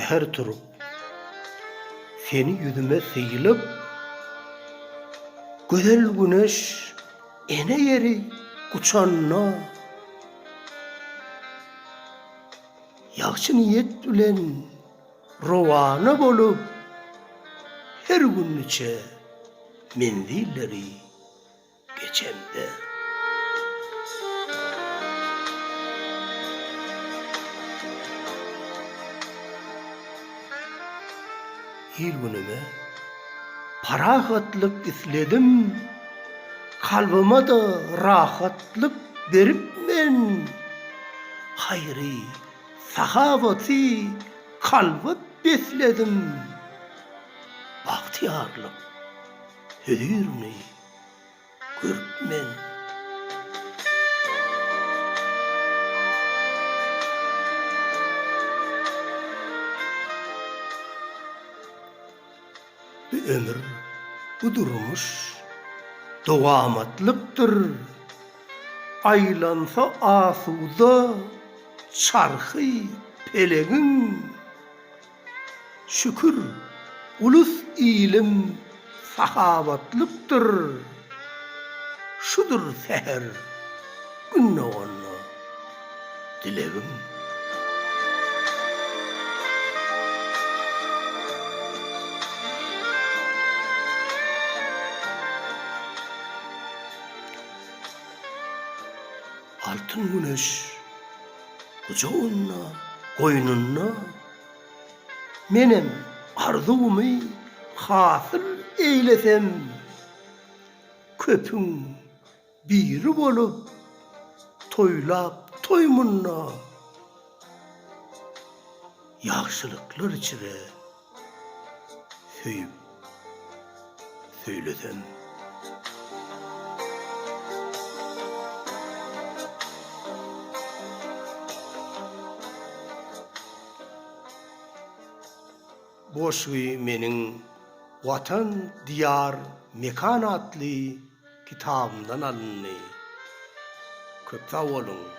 seher turup seni yüzüme sıyılıp güzel güneş ene yeri kuçanna yaxşı niyet bilen rovana bolup her günniçe mendilleri geçemde. İl günüme parahatlık isledim, kalbıma da rahatlık berip men hayri sahavati kalbet besledim. Bahtiyarlık hüdürni görüp men bir ömür bu durmuş dovamatlıktır. Aylansa asuda çarkı pelegin, şükür ulus ilim sahavatlıktır. Şudur seher günne onu dilegim. Altın güneş kucağınna, koynunna menem arzumu hasıl eylesem, köpün biri bolup toylap toymunna yaxşılıklar içire söyüp söylesem. Boşuy menin Vatan Diyar Mekan adlı kitabımdan alındı. Köp sağ olun.